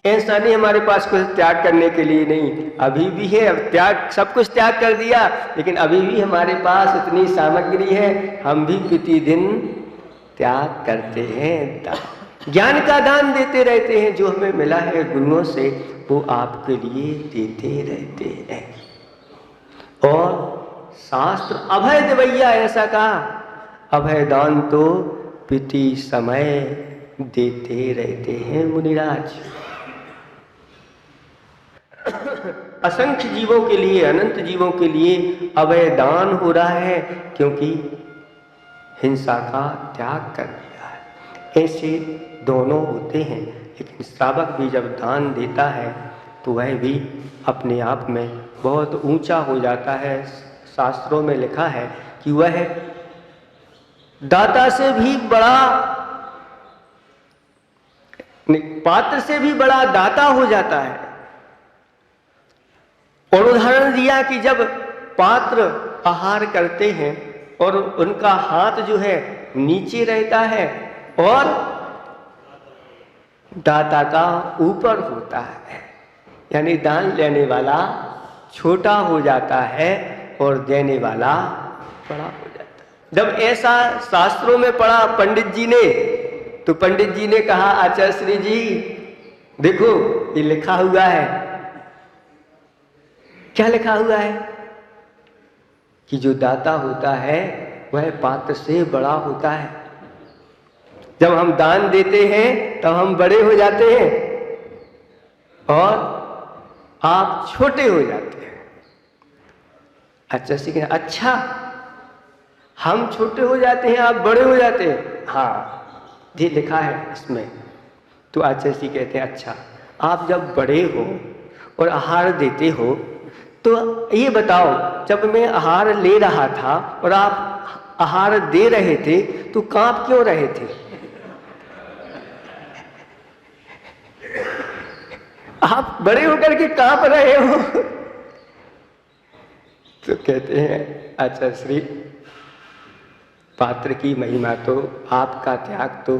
ऐसा नहीं हमारे पास कुछ त्याग करने के लिए नहीं, अभी भी है। अब त्याग, सब कुछ त्याग कर दिया, लेकिन अभी भी हमारे पास इतनी सामग्री है, हम भी प्रतिदिन त्याग करते हैं। ज्ञान का दान देते रहते हैं, जो हमें मिला है गुरुओं से वो आपके लिए देते रहते हैं। और शास्त्र अभय देवैया ऐसा कहा, अभय दान तो प्रति समय देते रहते हैं मुनिराज। असंख्य जीवों के लिए, अनंत जीवों के लिए अभय दान हो रहा है, क्योंकि हिंसा का त्याग कर दिया है। ऐसे दोनों होते हैं, लेकिन श्रावक भी जब दान देता है तो वह भी अपने आप में बहुत ऊंचा हो जाता है। शास्त्रों में लिखा है कि वह दाता से भी बड़ा, पात्र से भी बड़ा दाता हो जाता है। और उदाहरण दिया कि जब पात्र आहार करते हैं और उनका हाथ जो है नीचे रहता है और दाता का ऊपर होता है, यानी दान लेने वाला छोटा हो जाता है और देने वाला बड़ा हो जाता है। जब ऐसा शास्त्रों में पढ़ा पंडित जी ने, तो पंडित जी ने कहा, आचार्य श्री जी देखो ये लिखा हुआ है। क्या लिखा हुआ है? कि जो दाता होता है वह पात्र से बड़ा होता है। जब हम दान देते हैं तब हम बड़े हो जाते हैं और आप छोटे हो जाते हैं। अच्छा हम छोटे हो जाते हैं, आप बड़े हो जाते हैं? हाँ, ये लिखा है इसमें। तो आचार्य जी कहते हैं, अच्छा आप जब बड़े हो और आहार देते हो तो ये बताओ, जब मैं आहार ले रहा था और आप आहार दे रहे थे तो कांप क्यों रहे थे? आप बड़े होकर के कांप रहे हो। तो कहते हैं आचार्य श्री, पात्र की महिमा तो, आपका त्याग तो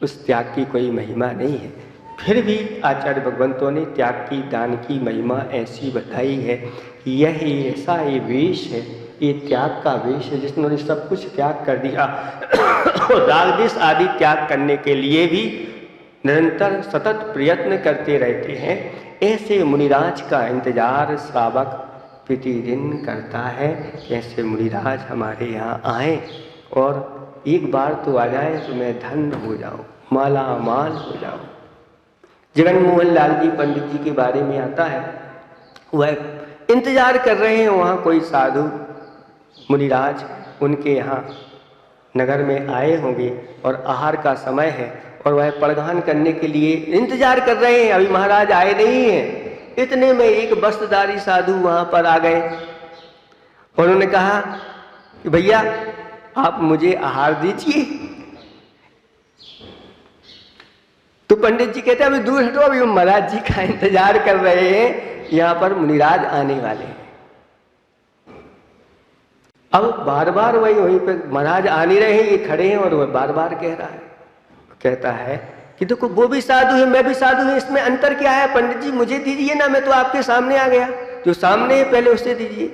उस त्याग की कोई महिमा नहीं है। फिर भी आचार्य भगवंतों ने त्याग की, दान की महिमा ऐसी बताई है कि यह ऐसा ये वेश है, ये त्याग का वेश है जिसने सब कुछ त्याग कर दिया और राग द्वेष आदि त्याग करने के लिए भी निरंतर सतत प्रयत्न करते रहते हैं। ऐसे मुनिराज का इंतजार श्रावक प्रतिदिन करता है। ऐसे मुनिराज हमारे यहाँ आए और एक बार तो आ जाए तो मैं धन्य हो जाऊं, माला माल हो जाऊं। जगन मोहन लाल जी पंडित जी के बारे में आता है, वह इंतजार कर रहे हैं, वहाँ कोई साधु मुनिराज उनके यहाँ नगर में आए होंगे और आहार का समय है और वह प्रदान करने के लिए इंतजार कर रहे हैं, अभी महाराज आए नहीं हैं। इतने में एक वस्त्रधारी साधु वहाँ पर आ गए और उन्होंने कहा कि भैया आप मुझे आहार दीजिए। तो पंडित जी कहते हैं, अभी दूर हटो, अभी हम महाराज जी का इंतजार कर रहे हैं, यहाँ पर मुनिराज आने वाले हैं। अब बार बार वहीं पे महाराज आ नहीं रहे हैं, ये खड़े हैं और वह बार बार कह रहा है, कहता है कि देखो वो भी साधु है, मैं भी साधु हूं, इसमें अंतर क्या है? पंडित जी मुझे दीजिए ना, मैं तो आपके सामने आ गया, जो सामने है पहले उससे दीजिए।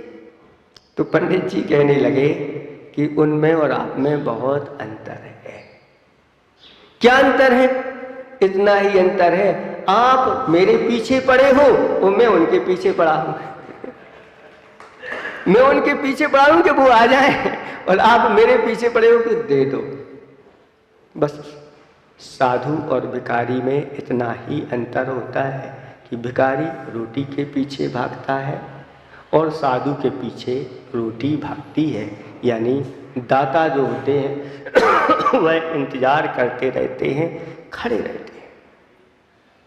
तो पंडित जी कहने लगे कि उनमें और आप में बहुत अंतर है। क्या अंतर है? इतना ही अंतर है, आप मेरे पीछे पड़े हो और मैं उनके पीछे पड़ा हूं। मैं उनके पीछे पड़ा हूं कि वो आ जाए और आप मेरे पीछे पड़े हो कि दे दो। बस साधु और भिखारी में इतना ही अंतर होता है कि भिखारी रोटी के पीछे भागता है और साधु के पीछे रोटी भागती है। यानी दाता जो होते हैं वह इंतजार करते रहते हैं, खड़े रहते हैं।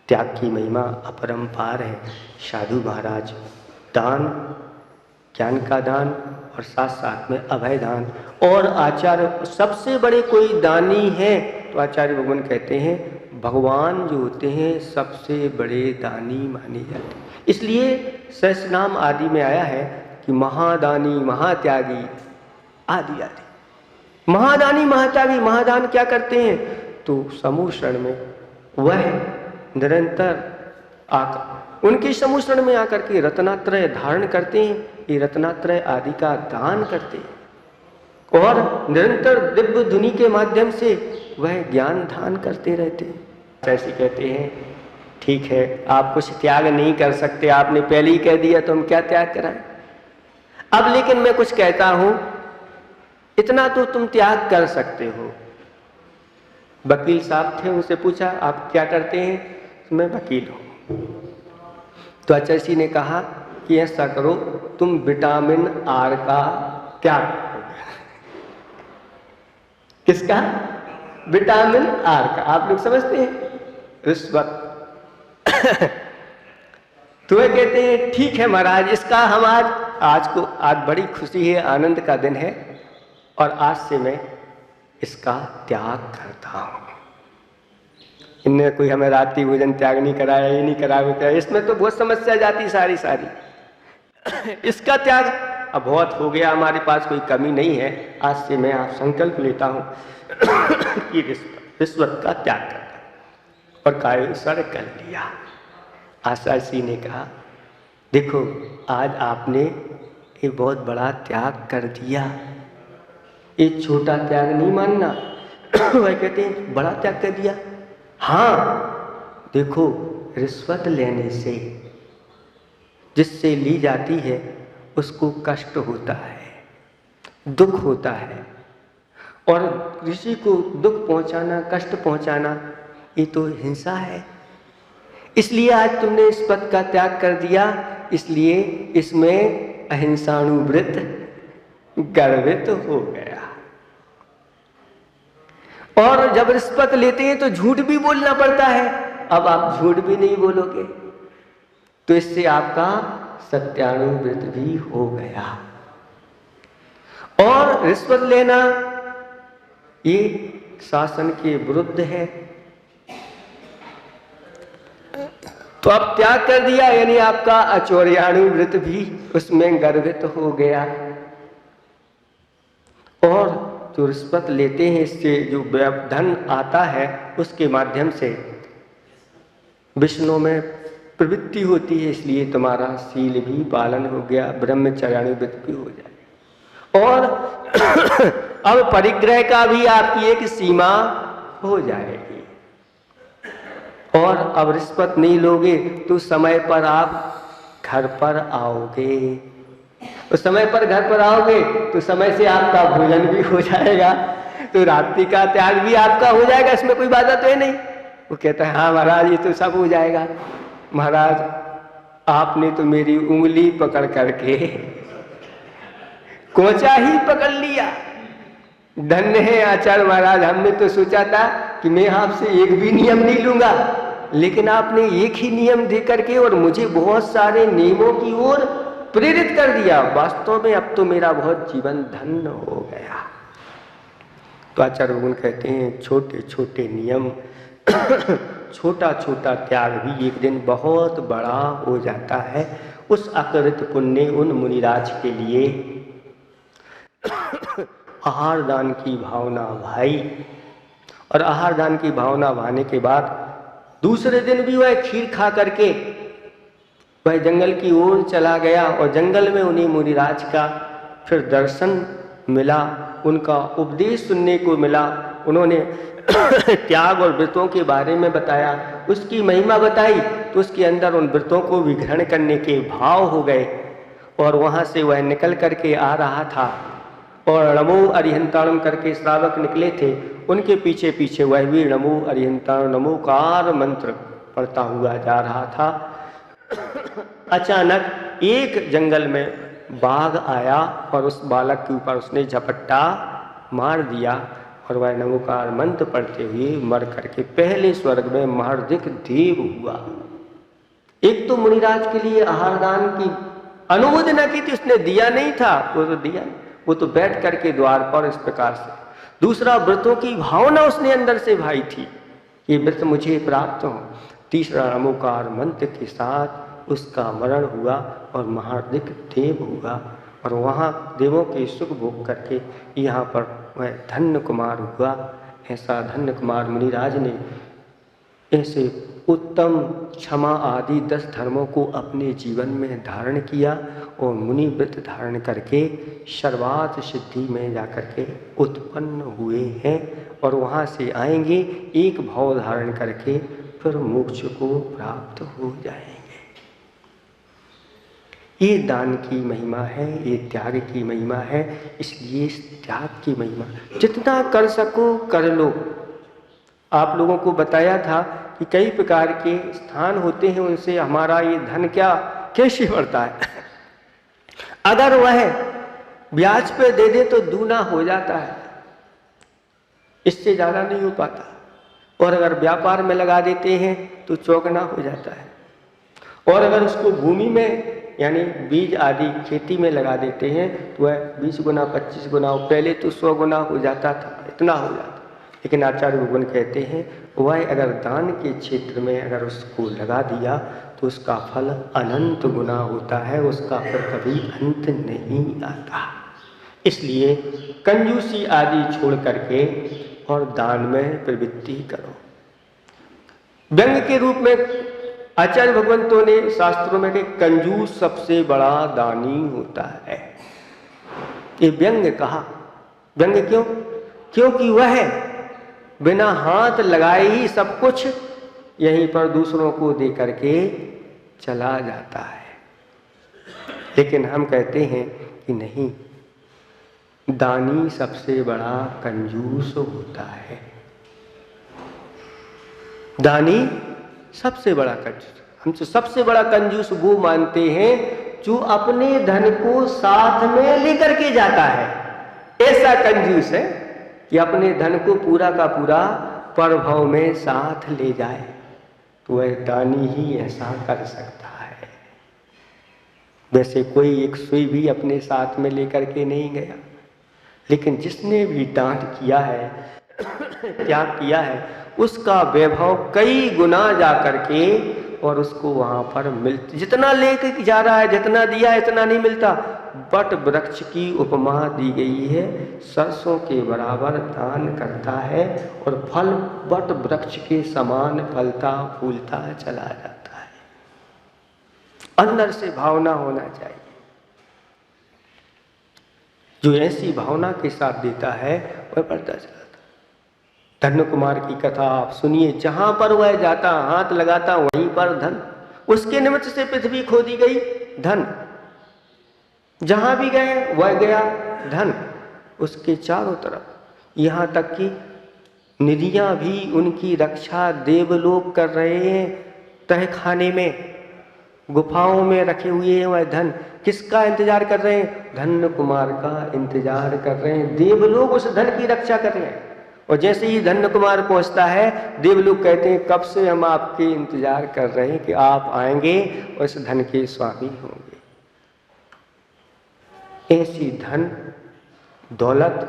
त्याग की महिमा अपरंपार है। साधु महाराज दान, ज्ञान का दान और साथ साथ में अभय दान, और आचार्य सबसे बड़े कोई दानी है तो आचार्य भगवान कहते हैं भगवान जो होते हैं सबसे बड़े दानी माने जाते हैं। इसलिए सहस्रनाम आदि में आया है कि महादानी महात्यागी आदि आदि। महादानी महात्यागी, महादान क्या करते हैं? तो समूह शरण में वह निरंतर आकर उनके समुश्रण में आकर के रत्नात्रय धारण करते हैं, ये रत्नात्रय आदि का दान करते हैं और निरंतर दिव्य धुनी के माध्यम से वह ज्ञान दान करते रहते हैं। ऐसे कहते हैं ठीक है, आप कुछ त्याग नहीं कर सकते, आपने पहले ही कह दिया तो हम क्या त्याग कराएं। अब लेकिन मैं कुछ कहता हूं, इतना तो तुम त्याग कर सकते हो। वकील साहब थे, उनसे पूछा आप क्या करते हैं? मैं वकील हूं। तो आचार्य ने कहा कि ऐसा करो, तुम विटामिन आर का त्याग करो। किसका? विटामिन आर का। आप लोग समझते हैं? रिश्वत। तो वे कहते हैं ठीक है महाराज, इसका हम आज बड़ी खुशी है, आनंद का दिन है और आज से मैं इसका त्याग करता हूं। इनने कोई हमें रात्रि भोजन त्याग नहीं कराया, ये नहीं कराया, इसमें तो बहुत समस्या जाती सारी। इसका त्याग अब बहुत हो गया, हमारे पास कोई कमी नहीं है, आज से मैं आप संकल्प लेता हूं कि रिश्वत का त्याग करता और कायस्वर कर लिया। आचार्य ने कहा देखो आज आपने एक बहुत बड़ा त्याग कर दिया, एक छोटा त्याग नहीं मानना। वह कहते हैं बड़ा त्याग कर दिया। हाँ देखो, रिश्वत लेने से जिससे ली जाती है उसको कष्ट होता है, दुख होता है, और किसी को दुख पहुंचाना, कष्ट पहुंचाना, ये तो हिंसा है। इसलिए आज तुमने इस पद का त्याग कर दिया, इसलिए इसमें अहिंसाणुवृत्त गर्वित हो गया। और जब रिश्वत लेते हैं तो झूठ भी बोलना पड़ता है। अब आप झूठ भी नहीं बोलोगे तो इससे आपका सत्यानुवृत्त भी हो गया। और रिश्वत लेना ये शासन के विरुद्ध है। तो आप त्याग कर दिया, यानी आपका अचौर्यानुवृत्त भी उसमें गर्वित हो गया। और जो रिश्वत लेते हैं इससे जो धन आता है उसके माध्यम से विष्णु में प्रवृत्ति होती है, इसलिए तुम्हारा शील भी पालन हो गया, ब्रह्मचर्यानुवृत्त भी हो जाए। और अब परिग्रह का भी आपकी एक सीमा हो जाएगी। और अब रिश्वत नहीं लोगे तो समय पर आप घर पर आओगे, तो समय पर घर पर आओगे तो समय से आपका भोजन भी हो जाएगा, तो रात्रि का त्याग भी आपका हो जाएगा, इसमें कोई बाधा तो है नहीं। वो कहता है हाँ महाराज ये तो सब हो जाएगा। महाराज आपने तो मेरी उंगली पकड़ करके कोचा ही पकड़ लिया। धन्य है आचार्य महाराज, हमने तो सोचा था कि मैं आपसे एक भी नियम नहीं लूंगा, लेकिन आपने एक ही नियम दे करके और मुझे बहुत सारे नियमों की ओर प्रेरित कर दिया। वास्तव में अब तो मेरा बहुत जीवन धन्य हो गया। तो आचार्य भगवान कहते हैं छोटे छोटे नियम, छोटा छोटा त्याग भी एक दिन बहुत बड़ा हो जाता है। उस अकृत पुण्य उन मुनिराज के लिए आहार दान की भावना भाई, और आहार दान की भावना भाने के बाद दूसरे दिन भी वह खीर खा करके वह जंगल की ओर चला गया। और जंगल में उन्हें मुनिराज का फिर दर्शन मिला, उनका उपदेश सुनने को मिला। उन्होंने त्याग और व्रतों के बारे में बताया, उसकी महिमा बताई, तो उसके अंदर उन व्रतों को भी ग्रहण करने के भाव हो गए। और वहाँ से वह निकल करके आ रहा था और नमो अरिहंताणम करके श्रावक निकले थे, उनके पीछे पीछे वह भी नमो अरिहंताणम नमोकार मंत्र पढ़ता हुआ जा रहा था। अचानक एक जंगल में बाघ आया और उस बालक के ऊपर उसने झपट्टा मार दिया और वह नमोकार मंत्र पढ़ते हुए मर करके पहले स्वर्ग में महार्दिक देव हुआ। एक तो मुनिराज के लिए आहार दान की अनुमोदना की थी, उसने दिया नहीं था, वो तो दिया, वो तो बैठ करके द्वार पर इस प्रकार से। दूसरा व्रतों की भावना उसने अंदर से भाई थी, ये व्रत मुझे प्राप्त हो। तीसरा नमोकार मंत्र के साथ उसका मरण हुआ और महार्दिक देव हुआ। और वहाँ देवों के सुख भोग करके यहाँ पर वह धन्य कुमार हुआ। ऐसा धन्य कुमार मुनिराज ने ऐसे उत्तम क्षमा आदि 10 धर्मों को अपने जीवन में धारण किया और मुनि व्रत धारण करके सर्वार्थ सिद्धि में जाकर के उत्पन्न हुए हैं और वहाँ से आएंगे एक भाव धारण करके फिर मोक्ष को प्राप्त हो जाएंगे। ये दान की महिमा है, ये त्याग की महिमा है। इसलिए इस त्याग की महिमा जितना कर सको कर लो। आप लोगों को बताया था कि कई प्रकार के स्थान होते हैं, उनसे हमारा ये धन क्या कैसे बढ़ता है। अगर वह ब्याज पे दे दे तो दूना हो जाता है, इससे ज़्यादा नहीं हो पाता। और अगर व्यापार में लगा देते हैं तो चौगुना हो जाता है। और अगर उसको भूमि में यानी बीज आदि खेती में लगा देते हैं तो वह 20 गुना 25 गुना, पहले तो 100 गुना हो जाता था, इतना हो जाता। लेकिन आचार्य भगवान कहते हैं वह अगर दान के क्षेत्र में अगर उसको लगा दिया तो उसका फल अनंत गुना होता है, उसका फिर कभी अंत नहीं आता। इसलिए कंजूसी आदि छोड़ करके और दान में प्रवृत्ति करो। व्यंग के रूप में आचार्य भगवंतों ने शास्त्रों में कहा कंजूस सबसे बड़ा दानी होता है। ये व्यंग कहा। व्यंग क्यों? क्योंकि वह बिना हाथ लगाए ही सब कुछ यहीं पर दूसरों को दे करके चला जाता है। लेकिन हम कहते हैं कि नहीं, दानी सबसे बड़ा कंजूस होता है। दानी सबसे बड़ा कंजूस, हम तो सबसे बड़ा कंजूस वो मानते हैं जो अपने धन को साथ में लेकर के जाता है। ऐसा कंजूस है कि अपने धन को पूरा का पूरा प्रभाव में साथ ले जाए, तो वह दानी ही ऐसा कर सकता है। वैसे कोई एक सुई भी अपने साथ में लेकर के नहीं गया, लेकिन जिसने भी दान किया है, त्याग किया है, उसका वैभव कई गुना जा करके और उसको वहां पर मिलता। जितना लेकर जा रहा है, जितना दिया इतना नहीं मिलता। बट वृक्ष की उपमा दी गई है, सरसों के बराबर दान करता है और फल बट वृक्ष के समान फलता फूलता चला जाता है। अंदर से भावना होना चाहिए। जो ऐसी भावना के साथ देता है वह बढ़ता चलाता। धन्य कुमार की कथा आप सुनिए, जहां पर वह जाता हाथ लगाता वहीं पर धन। उसके निमित्त से पृथ्वी खोदी गई, धन। जहां भी गए वह गया, धन उसके चारों तरफ। यहां तक कि निधियां भी उनकी रक्षा देवलोक कर रहे हैं। तहखाने में गुफाओं में रखे हुए हैं वह धन। किसका इंतजार कर रहे हैं? धन्य कुमार का इंतजार कर रहे हैं। देवलोक उस धन की रक्षा कर रहे हैं। और जैसे ही धन्य कुमार पहुंचता है, देवलोक कहते हैं कब से हम आपके इंतजार कर रहे हैं कि आप आएंगे और इस धन के स्वामी होंगे। ऐसी धन दौलत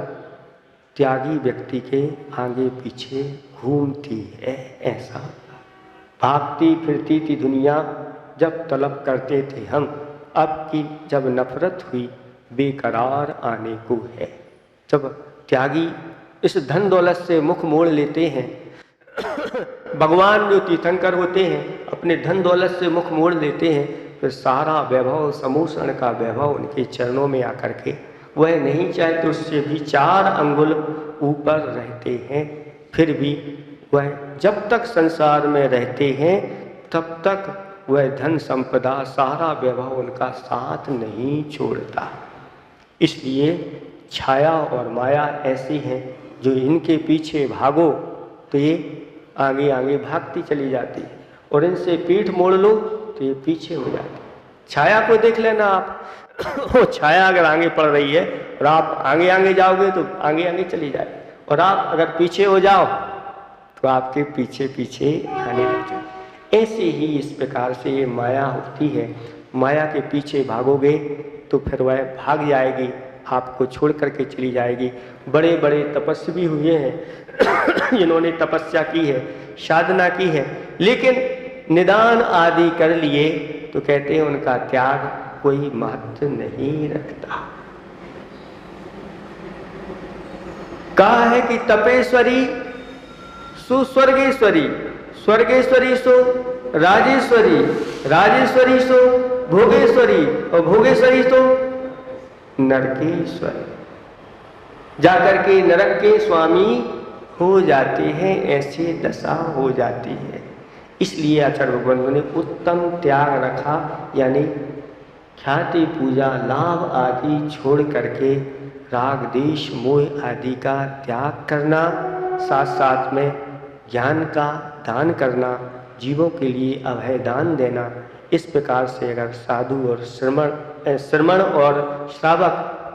त्यागी व्यक्ति के आगे पीछे घूमती है। ऐसा भागती फिरती थी दुनिया जब तलब करते थे हम, अब की जब नफरत हुई बेकरार आने को है। जब त्यागी इस धन दौलत से मुख मोड़ लेते हैं, भगवान जो तीर्थंकर होते हैं अपने धन दौलत से मुख मोड़ लेते हैं, फिर सारा वैभव समूषण का वैभव उनके चरणों में आकर के वह नहीं चाहते उससे भी 4 अंगुल ऊपर रहते हैं। फिर भी वह जब तक संसार में रहते हैं तब तक वह धन संपदा सारा वैभव उनका साथ नहीं छोड़ता। इसलिए छाया और माया ऐसी हैं जो इनके पीछे भागो तो ये आगे आगे भागती चली जाती है, और इनसे पीठ मोड़ लो तो ये पीछे हो जाती है। छाया को देख लेना आप, वो छाया अगर आगे पड़ रही है और आप आगे आगे जाओगे तो आगे आगे चली जाए, और आप अगर पीछे हो जाओ तो आपके पीछे पीछे आने लग जाए। ऐसे ही इस प्रकार से ये माया होती है। माया के पीछे भागोगे तो फिर वह भाग जाएगी, आपको छोड़ करके चली जाएगी। बड़े बड़े तपस्वी हुए हैं जिन्होंने तपस्या की है, साधना की है, लेकिन निदान आदि कर लिए तो कहते हैं उनका त्याग कोई महत्व नहीं रखता। कहा है कि तपेश्वरी सुस्वर्गेश्वरी स्वर्गेश्वरी सो राजेश्वरी, राजेश्वरी सो भोगेश्वरी और भोगेश्वरी तो नरकेश्वरी। जाकर के नरक के स्वामी हो जाते हैं, ऐसे दशा हो जाती है। इसलिए आचार्य भगवंतों ने उत्तम त्याग रखा, यानी ख्याति पूजा लाभ आदि छोड़ करके राग देश मोह आदि का त्याग करना, साथ साथ में ज्ञान का दान करना, जीवों के लिए अभय दान देना। इस प्रकार से अगर साधु और श्रमण और श्रावक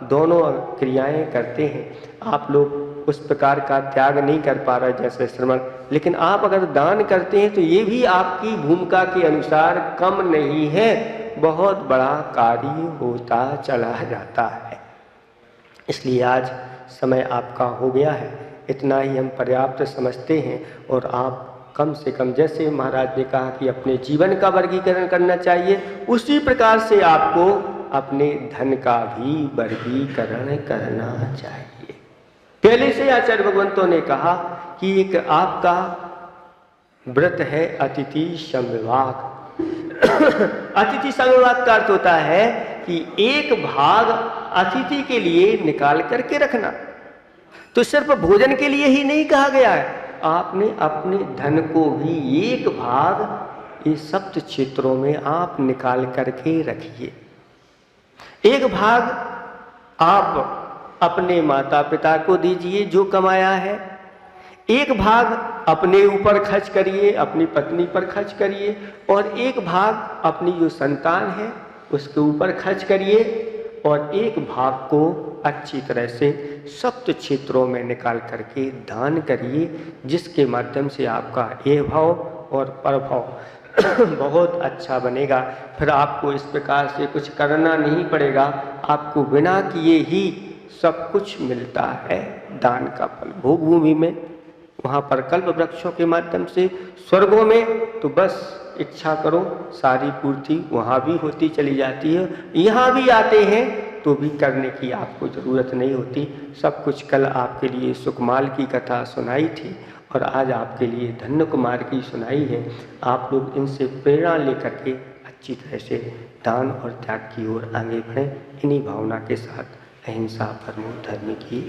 दोनों क्रियाएं करते हैं, आप लोग उस प्रकार का त्याग नहीं कर पा रहे जैसे श्रमण, लेकिन आप अगर दान करते हैं तो ये भी आपकी भूमिका के अनुसार कम नहीं है, बहुत बड़ा कार्य होता चला जाता है। इसलिए आज समय आपका हो गया है, इतना ही हम पर्याप्त समझते हैं। और आप कम से कम, जैसे महाराज ने कहा कि अपने जीवन का वर्गीकरण करना चाहिए, उसी प्रकार से आपको अपने धन का भी वर्गीकरण करना चाहिए। पहले से आचार्य भगवंतों ने कहा कि एक आपका व्रत है अतिथि संविभाग। अतिथि संविभाग का अर्थ होता है कि एक भाग अतिथि के लिए निकाल करके रखना। तो सिर्फ भोजन के लिए ही नहीं कहा गया है, आपने अपने धन को भी एक भाग इस सप्त क्षेत्रों में आप निकाल करके रखिए। एक भाग आप अपने माता पिता को दीजिए जो कमाया है, एक भाग अपने ऊपर खर्च करिए, अपनी पत्नी पर खर्च करिए, और एक भाग अपनी जो संतान है उसके ऊपर खर्च करिए, और एक भाग को अच्छी तरह से सप्त क्षेत्रों में निकाल करके दान करिए, जिसके माध्यम से आपका ये भाव और परभाव बहुत अच्छा बनेगा। फिर आपको इस प्रकार से कुछ करना नहीं पड़ेगा, आपको बिना किए ही सब कुछ मिलता है। दान का फल भोग भूमि में, वहाँ पर कल्प वृक्षों के माध्यम से, स्वर्गों में तो बस इच्छा करो सारी पूर्ति वहाँ भी होती चली जाती है। यहाँ भी आते हैं तो भी करने की आपको ज़रूरत नहीं होती। सब कुछ कल आपके लिए सुकमाल की कथा सुनाई थी और आज आपके लिए धन्य कुमार की सुनाई है। आप लोग इनसे प्रेरणा लेकर के अच्छी तरह से दान और त्याग की ओर आगे बढ़ें। इन्हीं भावना के साथ अहिंसा परमो धर्म की